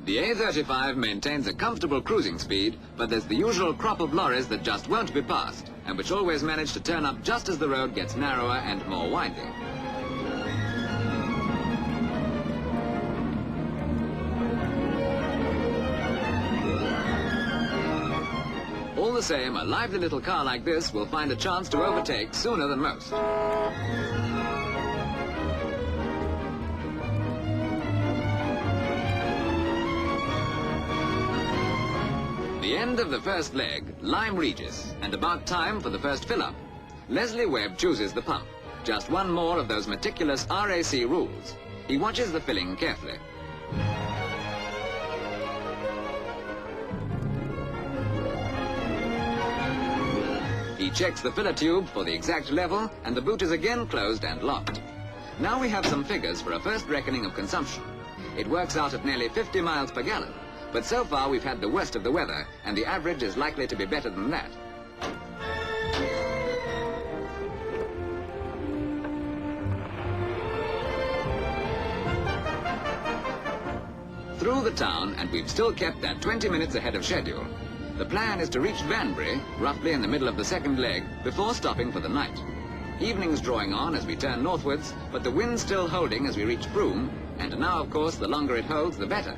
The A35 maintains a comfortable cruising speed, but there's the usual crop of lorries that just won't be passed, and which always manage to turn up just as the road gets narrower and more winding. All the same, a lively little car like this will find a chance to overtake sooner than most. The end of the first leg, Lyme Regis, and about time for the first fill-up. Leslie Webb chooses the pump. Just one more of those meticulous RAC rules. He watches the filling carefully. He checks the filler tube for the exact level, and the boot is again closed and locked. Now we have some figures for a first reckoning of consumption. It works out at nearly 50 miles per gallon. But so far we've had the worst of the weather, and the average is likely to be better than that. Through the town, and we've still kept that 20 minutes ahead of schedule. The plan is to reach Banbury, roughly in the middle of the second leg, before stopping for the night. Evening's drawing on as we turn northwards, but the wind's still holding as we reach Broome, and now, of course, the longer it holds, the better.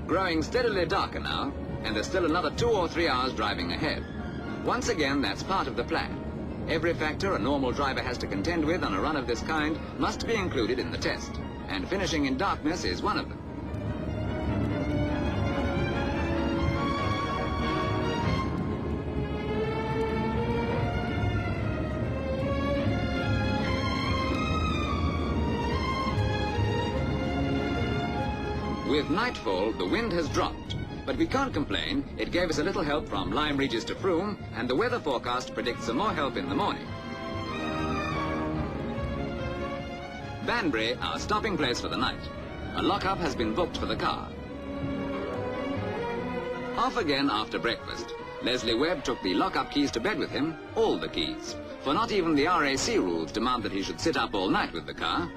Growing steadily darker now, and there's still another 2 or 3 hours driving ahead. Once again, that's part of the plan. Every factor a normal driver has to contend with on a run of this kind must be included in the test, and finishing in darkness is one of them. With nightfall, the wind has dropped, but we can't complain. It gave us a little help from Lyme Regis to Frome, and the weather forecast predicts some more help in the morning. Banbury, our stopping place for the night. A lock-up has been booked for the car. Off again after breakfast. Leslie Webb took the lock-up keys to bed with him, all the keys, for not even the RAC rules demand that he should sit up all night with the car.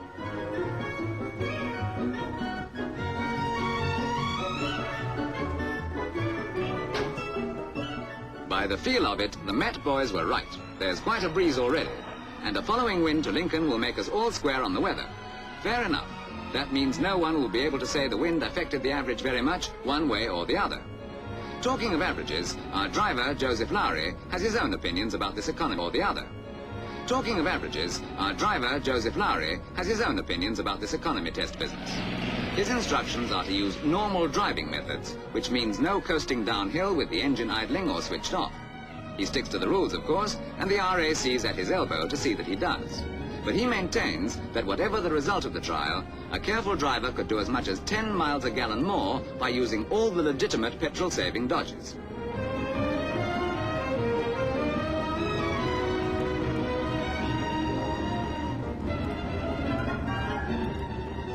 By the feel of it, the Met boys were right. There's quite a breeze already, and a following wind to Lincoln will make us all square on the weather. Fair enough. That means no one will be able to say the wind affected the average very much, one way or the other. Talking of averages, our driver, Joseph Lowry, has his own opinions about this economy or the other. Talking of averages, our driver, Joseph Lowry, has his own opinions about this economy test business. His instructions are to use normal driving methods, which means no coasting downhill with the engine idling or switched off. He sticks to the rules, of course, and the RAC's at his elbow to see that he does. But he maintains that whatever the result of the trial, a careful driver could do as much as 10 miles a gallon more by using all the legitimate petrol-saving dodges.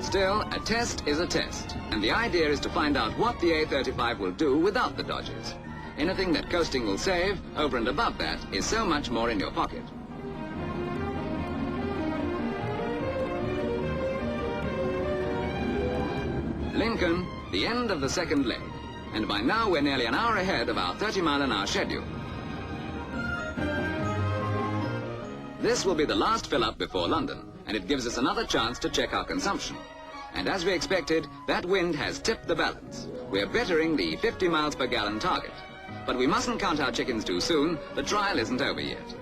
Still, a test is a test, and the idea is to find out what the A35 will do without the dodges. Anything that coasting will save, over and above that, is so much more in your pocket. Lincoln, the end of the second leg, and by now we're nearly an hour ahead of our 30-mile-an-hour schedule. This will be the last fill-up before London, and it gives us another chance to check our consumption. And as we expected, that wind has tipped the balance. We're bettering the 50 miles per gallon target. But we mustn't count our chickens too soon. The trial isn't over yet.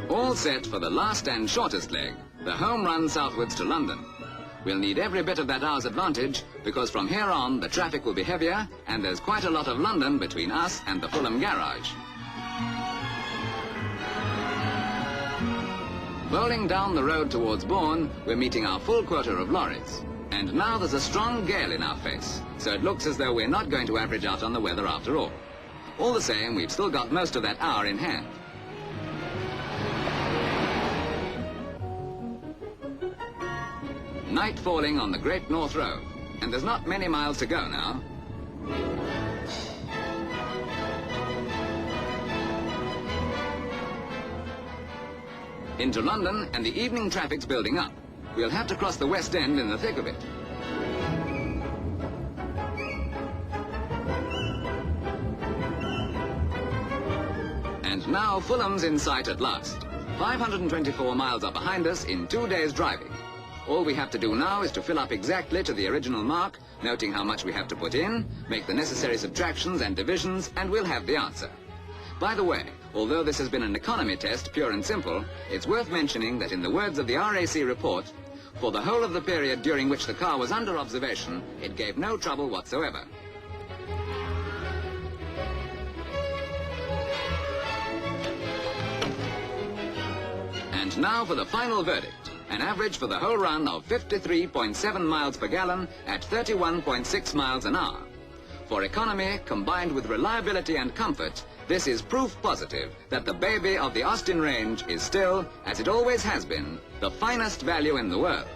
All set for the last and shortest leg, the home run southwards to London. We'll need every bit of that hour's advantage, because from here on the traffic will be heavier and there's quite a lot of London between us and the Fulham garage. Bowling down the road towards Bourne, we're meeting our full quota of lorries. And now there's a strong gale in our face, so it looks as though we're not going to average out on the weather after all. All the same, we've still got most of that hour in hand. Night falling on the Great North Road, and there's not many miles to go now. into London, and the evening traffic's building up. We'll have to cross the West End in the thick of it. And now Fulham's in sight at last. 524 miles are behind us in 2 days' driving. All we have to do now is to fill up exactly to the original mark, noting how much we have to put in, make the necessary subtractions and divisions, and we'll have the answer. By the way, although this has been an economy test, pure and simple, it's worth mentioning that in the words of the RAC report, for the whole of the period during which the car was under observation, it gave no trouble whatsoever. And now for the final verdict. An average for the whole run of 53.7 miles per gallon at 31.6 miles an hour. For economy, combined with reliability and comfort, this is proof positive that the baby of the Austin range is still, as it always has been, the finest value in the world.